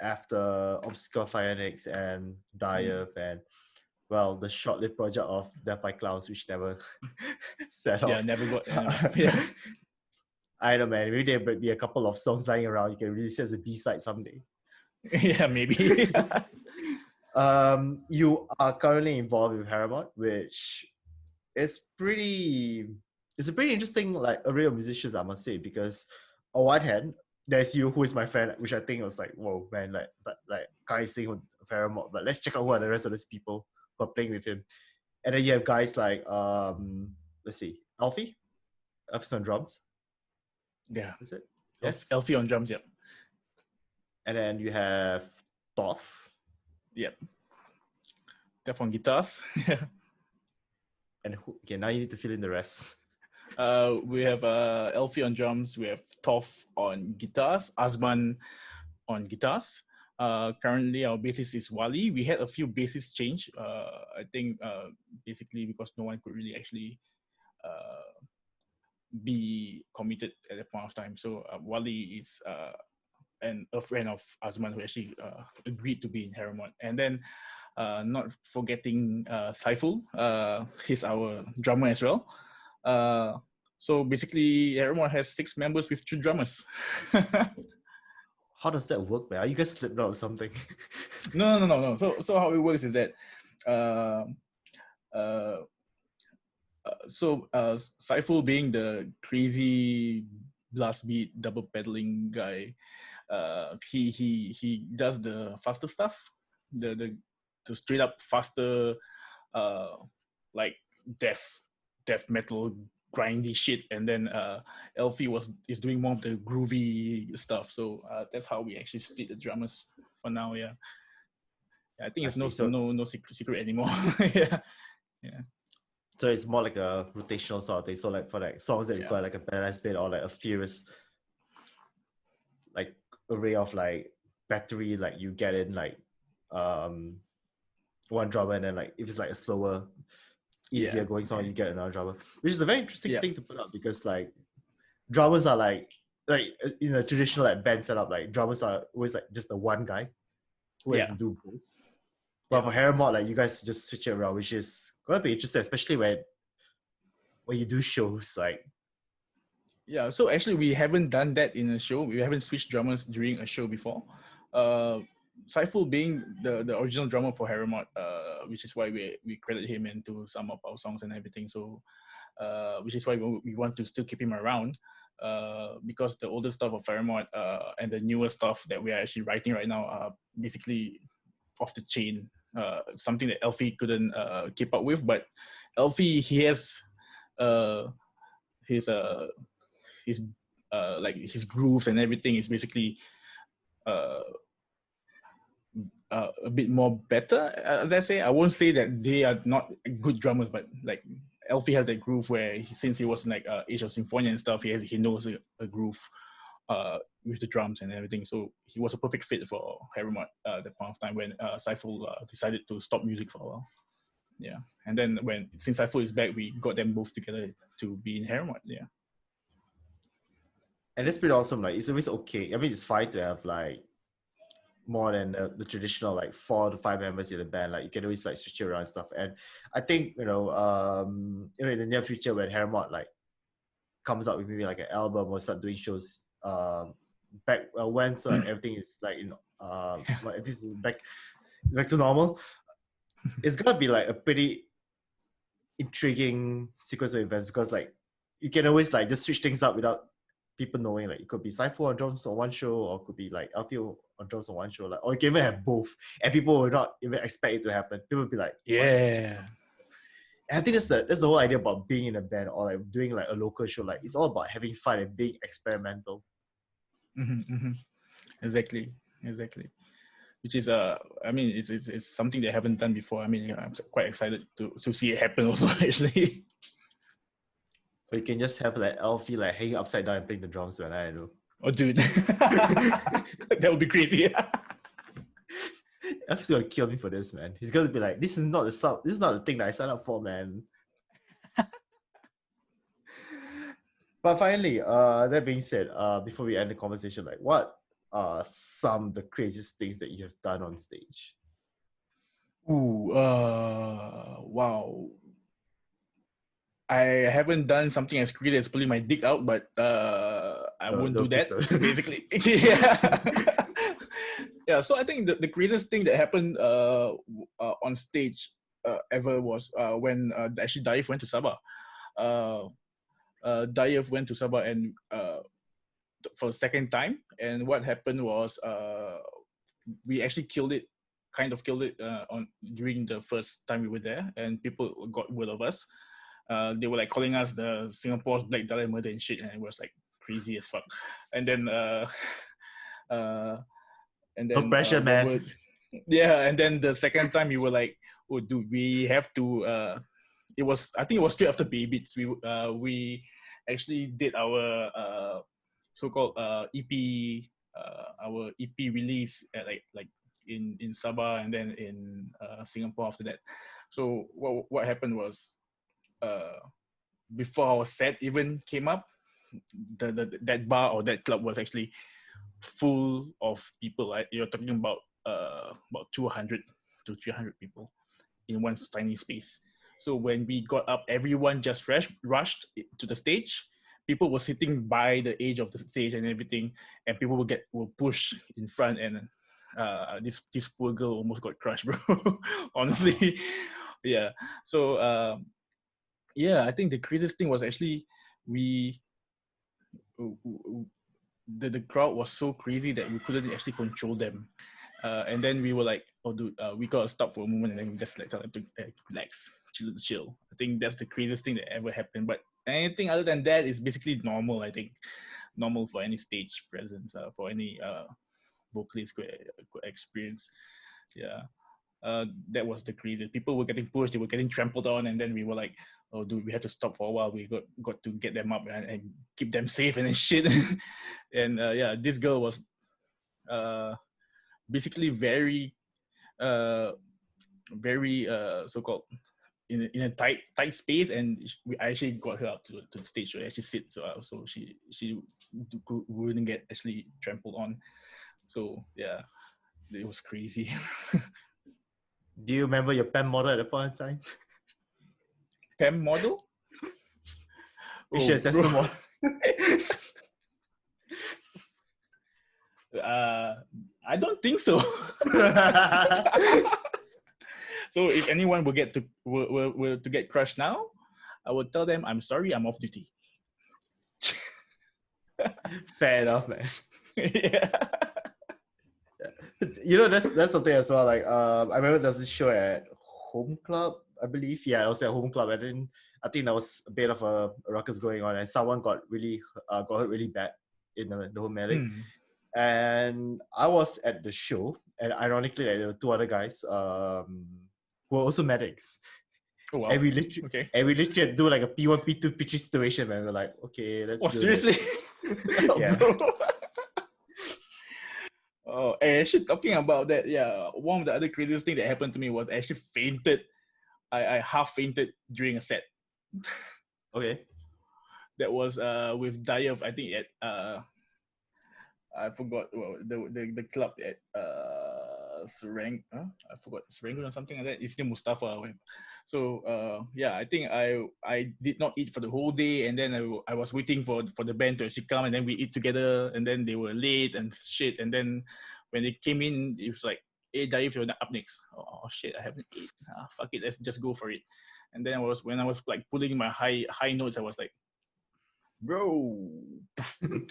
after Obscure Phionix and Dyeth and well the short-lived project of Death by Clowns, which never set off. Yeah, never got yeah. I don't know, man. Maybe there might be a couple of songs lying around you can release as a B-side someday. Yeah, maybe. You are currently involved with Heremod, which is it's a pretty interesting like array of musicians, I must say, because on one hand, there's you, who is my friend, which I think was like, whoa, man, like guys sing with Heremod, but let's check out who are the rest of these people who are playing with him. And then you have guys like let's see, Alfie on drums. Yeah. Is it? Yes. Elfie on drums, yep. And then you have Toff. Yep. Toff on guitars. Yeah. And okay, now you need to fill in the rest. We have Elfie on drums. We have Toff on guitars. Azman on guitars. Currently, our bassist is Wali. We had a few bassists change. I think basically because no one could really actually be committed at that point of time. So Wali is a friend of Azman who actually agreed to be in Heremod. And then not forgetting Saiful, he's our drummer as well. So basically, Heremod has 6 members with 2 drummers. How does that work, man? Are you guys slipped out or something? No. So how it works is that Saiful being the crazy blast beat double pedaling guy, he does the faster stuff, the straight up faster like death metal grindy shit, and then Elfie is doing more of the groovy stuff. So that's how we actually split the drummers for now. Yeah, I think it's no secret anymore. Yeah. So it's more like a rotational sort of thing. So like for like songs that require like a badass bit or like a furious like array of like battery, like you get in like one drummer, and then like if it's like a slower, easier going song, you get another drummer, which is a very interesting thing to put up, because like drummers are like in a traditional like band setup, like drummers are always like just the one guy who has to do both. But for Heremod, like you guys just switch it around, which is gonna be interesting, especially when you do shows like. Yeah, so actually we haven't done that in a show. We haven't switched drummers during a show before. Saiful being the original drummer for Heremod, which is why we credit him into some of our songs and everything. So, which is why we want to still keep him around, because the older stuff of Heremod and the newer stuff that we are actually writing right now are basically off the chain. Something that Elfie couldn't keep up with, but Elfie, he has his like his grooves and everything is basically a bit more better, as I say. I won't say that they are not good drummers, but like Elfie has that groove where since he was in like Age of Symphonia and stuff, he knows a groove with the drums and everything. So he was a perfect fit for Heremod at that point of time when Saiful decided to stop music for a while. Yeah, and then since Saiful is back, we got them both together to be in Heremod. Yeah. And it's pretty awesome. Like it's always okay. I mean, it's fine to have like more than the traditional like 4 to 5 members in the band. Like you can always like switch around and stuff. And I think in the near future when Heremod like comes out with maybe like an album or start doing shows, back when everything is like like this back to normal, it's gonna be like a pretty intriguing sequence of events, because like you can always like just switch things up without people knowing. Like it could be Saiful on drums on one show, or it could be like Alfie on drums on one show, like, or you can even have both, and people will not even expect it to happen. People will be like, what is this? Yeah. And I think that's the whole idea about being in a band or like doing like a local show. Like, it's all about having fun and being experimental. Exactly. Which is I mean, it's something they haven't done before. I mean, I'm quite excited to see it happen also actually. Or you can just have like Alfie like hanging upside down and playing the drums, man. I don't know. Oh, dude, that would be crazy. Alfie's gonna kill me for this, man. He's gonna be like, this is not the stuff. This is not the thing that I signed up for, man. But finally, that being said, before we end the conversation, like, what are some of the craziest things that you have done on stage? Ooh, wow. I haven't done something as crazy as pulling my dick out, but I won't do that. Basically, yeah. So I think the craziest thing that happened on stage ever was when actually Dyeth went to Sabah. Dyeth went to Sabah and for the second time, and what happened was we actually kind of killed it on during the first time we were there, and people got word of us. They were like calling us the Singapore's Black Dahlia Murder and shit, and it was like crazy as fuck. And then no pressure, man. Yeah, and then the second time we were like, oh dude, we have to I think it was straight after Baybeats. We actually did our so-called EP our EP release at like in Sabah and then in Singapore after that. So what happened was before our set even came up, that bar or that club was actually full of people. Right? You're talking about 200 to 300 people in one tiny space. So when we got up, everyone just rushed to the stage. People were sitting by the edge of the stage and everything, and people will push in front, and this poor girl almost got crushed, bro. Honestly, yeah. So yeah, I think the craziest thing was actually the crowd was so crazy that we couldn't actually control them. And then we were like, oh dude, we gotta stop for a moment, and then we just like tell them to relax, chill. I think that's the craziest thing that ever happened. But anything other than that is basically normal. I think normal for any stage presence, for any vocalist could experience. Yeah. That was the craziest. People were getting pushed, they were getting trampled on, and then we were like, oh dude, we had to stop for a while. We got to get them up and keep them safe and shit. And yeah, this girl was basically very so-called in a tight space, and I actually got her up to the stage to actually sit, so she wouldn't get actually trampled on. So yeah, it was crazy. Do you remember your pen model at the point in time? PEM model? Mission assessment model. I don't think so. So if anyone will get crushed now, I will tell them I'm sorry, I'm off duty. Fair enough, man. Yeah. You know, that's something as well. Like, I remember there was this show at Home Club, I believe. Yeah, I was at Home Club, and then I think there was a bit of a ruckus going on, and someone got hurt really bad in the whole melee. And I was at the show, and ironically, like, there were two other guys who were also medics. Oh, wow. And we literally had to do like a P1, P2, P3 situation, man. We're like, okay, let's do seriously? Yeah. Bro. Oh, and actually talking about that, yeah, one of the other craziest thing that happened to me was I actually fainted. I half fainted during a set. Okay. That was with Dyeth, I think at I forgot the club at Serangoon. I forgot Serangoon or something like that. It's near Mustafa. So yeah, I think I did not eat for the whole day, and then I was waiting for the band to actually come, and then we eat together, and then they were late and shit, and then when they came in, it was like, hey Dyeth, you're up next. Oh shit, I haven't eaten. Fuck it, let's just go for it. And then when I was like pulling my high notes, I was like, bro. And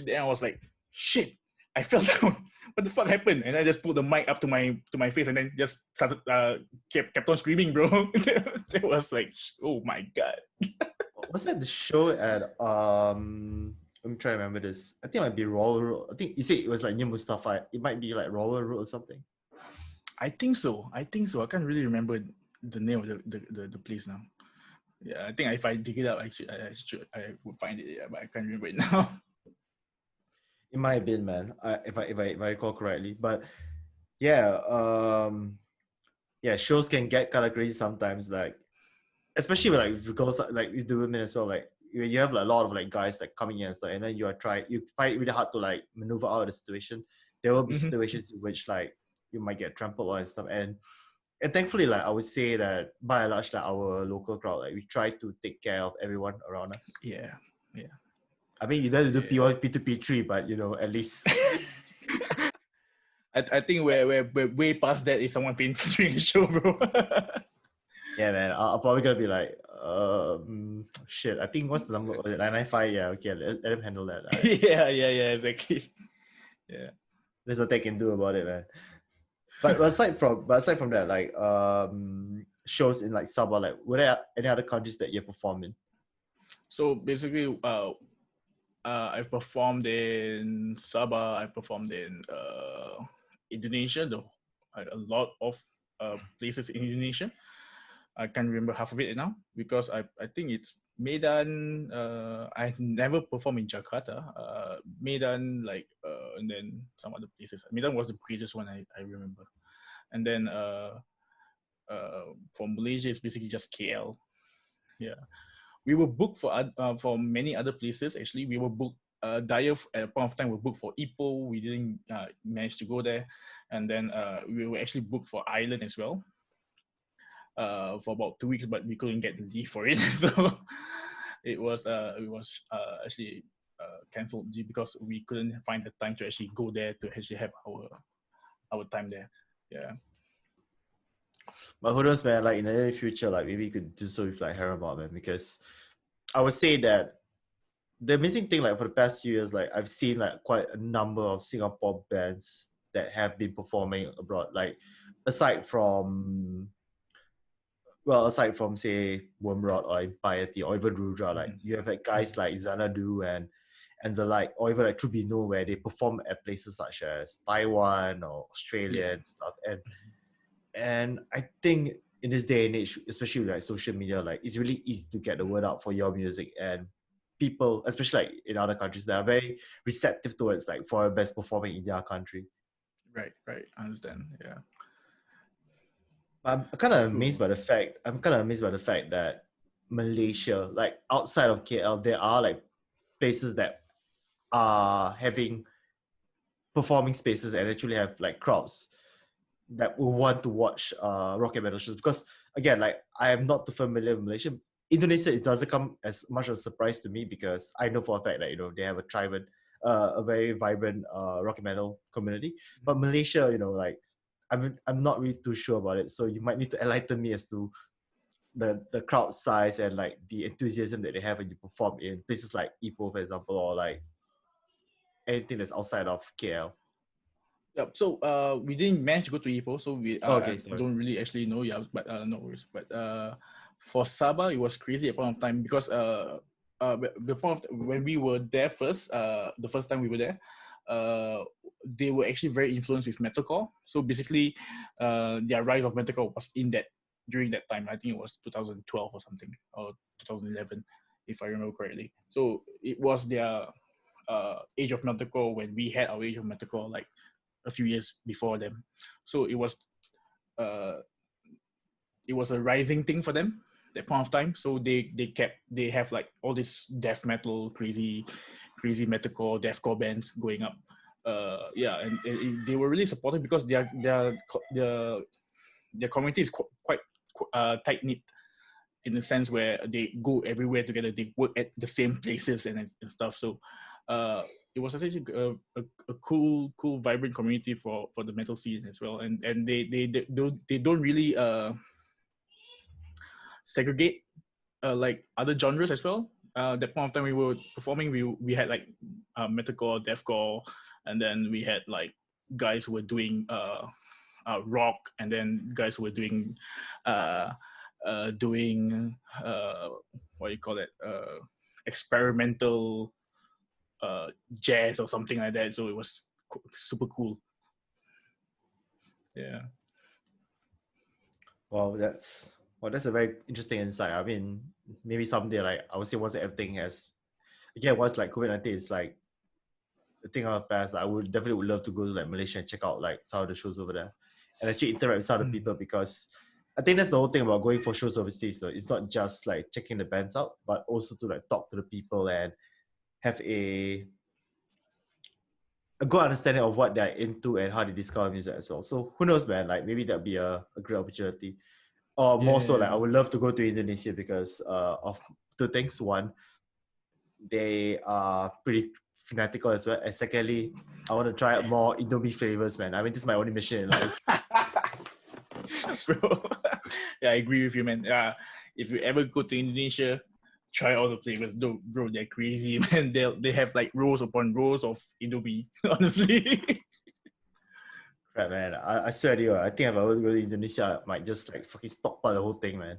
then I was like, shit, I fell down. What the fuck happened? And I just put the mic up to my face and then just started kept on screaming, bro. That was like, oh my god. Was that the show at let me try to remember this. I think it might be Roller Road. I think you said it was like near Mustafa. It might be like Roller Road or something. I think so. I can't really remember the name of the place now. Yeah, I think if I dig it up, actually, I would find it. Yeah, but I can't remember it now. It might have been, man. If I recall correctly, but yeah, yeah, shows can get kind of crazy sometimes. Like, especially with like girls, like with the women as well. Like, you have like, a lot of like guys like coming in and stuff, and then you find it really hard to like maneuver out of the situation. There will be Mhm. situations in which like you might get trampled on and stuff, and thankfully, like I would say that by and large, like our local crowd, like we try to take care of everyone around us. Yeah, yeah. I mean, you don't have to do Yeah. P1, P2, P3, but at least I think we're way past that if someone faints during the show, bro. yeah, man. I'm probably gonna be like, shit. I think what's the number? 995. Yeah, okay. Let him handle that. Yeah, exactly. Yeah. There's nothing I can do about it, man. But aside from that, like shows in like Sabah, like were there any other countries that you performed in? So basically, I've performed in Sabah. I performed in Indonesia, a lot of places in Indonesia. I can't remember half of it now because I think it's Medan. I never performed in Jakarta. Medan, and then some other places. Medan was the greatest one I remember. And then for Malaysia, it's basically just KL. Yeah, we were booked for many other places. Actually, we were booked. Dyeth at a point of time were booked for Ipoh. We didn't manage to go there, and then we were actually booked for Ireland as well for about 2 weeks, but we couldn't get the leave for it. So it was actually cancelled because we couldn't find the time to actually go there to actually have our time there. Yeah. But who knows, man? Like in the near future, like maybe you could do so with like Heremod, man. Because I would say that the amazing thing, like for the past few years, like I've seen like quite a number of Singapore bands that have been performing abroad. Like aside from aside from say Wormrod or Impiety or even Rudra, like you have like guys like Xanadu and the like, or even like Trubino, where they perform at places such as Taiwan or Australia and stuff. And I think in this day and age, especially with like social media, like it's really easy to get the word out for your music, and people, especially like in other countries, they are very receptive towards like foreign bands performing in their country. Right. I understand. Yeah. I'm kind It's of cool. amazed by the fact. I'm kind of amazed by the fact that Malaysia, like outside of KL, there are like places that are having performing spaces and actually have like crowds that will want to watch rock and metal shows. Because again, like I am not too familiar with Malaysia. Indonesia, it doesn't come as much of a surprise to me because I know for a fact that they have a very vibrant rock and metal community. But Malaysia, like I'm not really too sure about it. So you might need to enlighten me as to the crowd size and like the enthusiasm that they have when you perform in places like Ipoh, for example, or like anything that's outside of KL. Yep. So we didn't manage to go to Ipoh, so we I Okay, sorry. don't really actually know. Yeah, but no worries. But for Sabah, it was crazy at point of time because the point of when we were there first, the first time we were there, they were actually very influenced with metalcore. So basically, their rise of metalcore was in that during that time. I think it was 2012 or something, or 2011, if I remember correctly. So it was their age of metalcore when we had our age of metalcore, like a few years before them. So uh, it was a rising thing for them that point of time. So they have like all this death metal, crazy metalcore, deathcore bands going up. Yeah, and they were really supportive because their community is quite tight knit in the sense where they go everywhere together. They work at the same places and stuff. So it was essentially a cool, vibrant community for the metal scene as well. And they don't really segregate like other genres as well. That point of time we were performing, we had like metalcore, deathcore, and then we had like guys who were doing rock, and then guys who were doing what do you call it, experimental jazz or something like that. So it was super cool. Yeah. Well, that's a very interesting insight. I mean, maybe someday, like I would say, once everything has, again, once like COVID-19 is like the thing of the past, I would definitely love to go to like Malaysia and check out like some of the shows over there, and actually interact with some of the people, because I think that's the whole thing about going for shows overseas. So it's not just like checking the bands out, but also to like talk to the people and have a good understanding of what they're into and how they discover music as well. So who knows, man? Like maybe that'd be a great opportunity. Or more so, like I would love to go to Indonesia because of two things. One, they are pretty fanatical as well. And secondly, I want to try out more Indomie flavors, man. I mean, this is my only mission in life. Bro, yeah, I agree with you, man. If you ever go to Indonesia, try all the flavors. Bro, they're crazy, man. They have like rows upon rows of Indomie, honestly. Right, man. I swear to you, I think if I were to go to Indonesia, I might just like fucking stockpile the whole thing, man.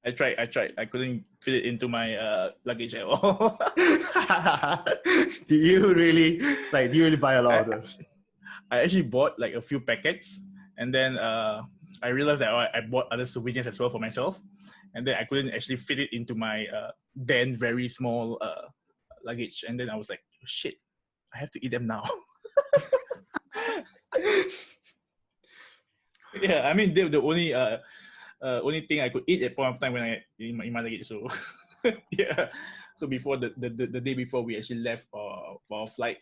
I tried. I couldn't fit it into my luggage at all. Do you really buy a lot of those? I actually bought like a few packets, and then I realized that I bought other souvenirs as well for myself, and then I couldn't actually fit it into my then very small luggage, and then I was like, shit, I have to eat them now. Yeah, I mean they were the only thing I could eat at point of time when I in my luggage. So yeah, so before the day before we actually left for our flight,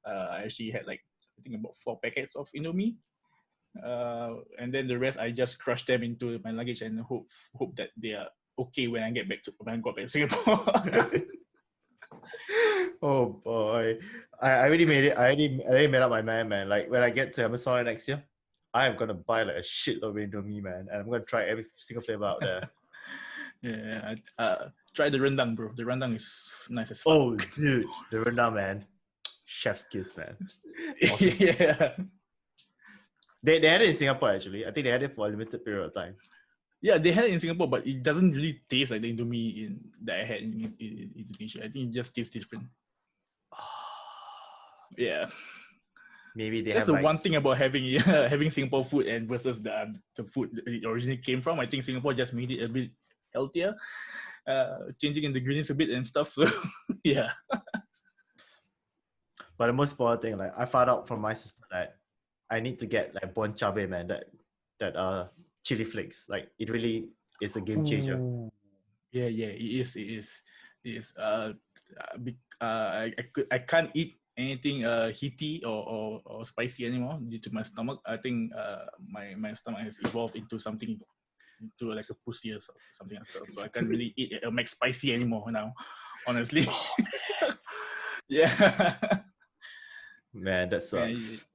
I actually had like I think about 4 packets of Indomie, and then the rest I just crushed them into my luggage and hope that they are okay when I got back to Singapore. Oh boy, I already made it. I already made up my mind, man. Like when I get to Amazon next year, I am gonna buy like a shitload of Indomie, man, and I'm gonna try every single flavor out there. Yeah, try the rendang, bro. The rendang is nice as fuck. Oh, dude, the rendang, man, chef's kiss, man. Awesome. Yeah. They had it in Singapore actually. I think they had it for a limited period of time. Yeah, they had it in Singapore, but it doesn't really taste like the Indomie that I had in Indonesia. I think it just tastes different. Yeah. Maybe that's the one thing about having Singapore food and versus the food that it originally came from. I think Singapore just made it a bit healthier, changing ingredients a bit and stuff. So yeah. But the most important thing, like I found out from my sister that I need to get like bon chabe, man. That chili flakes. Like it really is a game changer. Ooh. Yeah, it is. I can't eat anything heaty or spicy anymore due to my stomach. I think my stomach has evolved into something, into like a pussy or something and stuff. So I can't really eat a mac spicy anymore now, honestly. Yeah. Man, that sucks.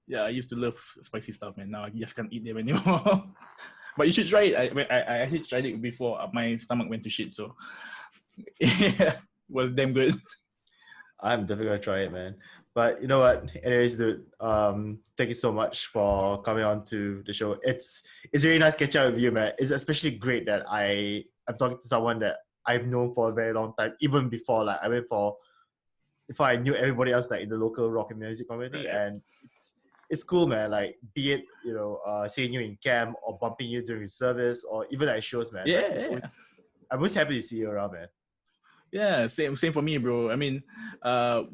Yeah, I used to love spicy stuff, man. Now I just can't eat them anymore. But you should try it. I actually tried it before my stomach went to shit. So yeah, it was damn good. I'm definitely gonna try it, man. But you know what? Anyways, dude, thank you so much for coming on to the show. It's really nice catching up with you, man. It's especially great that I'm talking to someone that I've known for a very long time, even before before I knew everybody else like in the local rock and music community. And it's cool, man. Like be it seeing you in camp or bumping you during service or even at shows, man. Yeah, like, I'm always happy to see you around, man. Yeah, same for me, bro. I mean,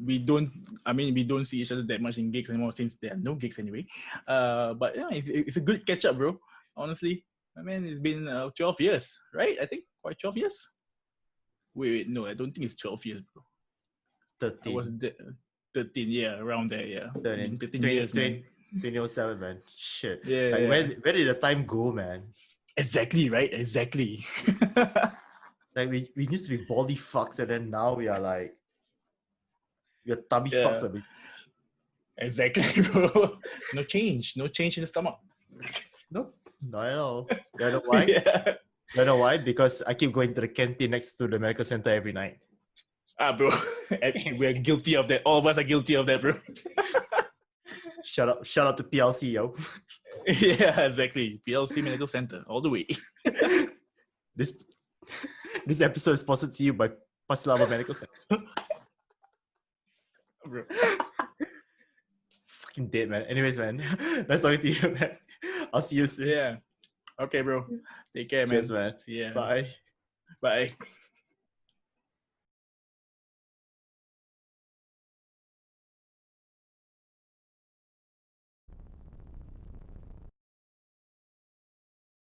we don't see each other that much in gigs anymore since there are no gigs anyway. But yeah, it's a good catch up, bro. Honestly, I mean, it's been 12 years, right? I think quite 12 years. Wait, no, I don't think it's 12 years, bro. 13. I was 13, yeah, around there, yeah. 13 years, man. 2007, man. Shit. Yeah. Like, where did the time go, man? Exactly, right? Exactly. Like we used to be baldy fucks, and then now we are like we're tubby fucks. A bit. Exactly, bro. No change in the stomach. Nope, not at all. You know why? You know why? Because I keep going to the canteen next to the medical center every night. Bro, we're guilty of that. All of us are guilty of that, bro. Shout out to PLC, yo. Yeah, exactly. PLC Medical Center, all the way. This this episode is sponsored to you by Pasilava Medical Center. Bro. Fucking dead, man. Anyways, man, nice talking to you, man. I'll see you soon. Yeah. Okay, bro. Take care, man. Cheers, man. See ya. Bye. Bye.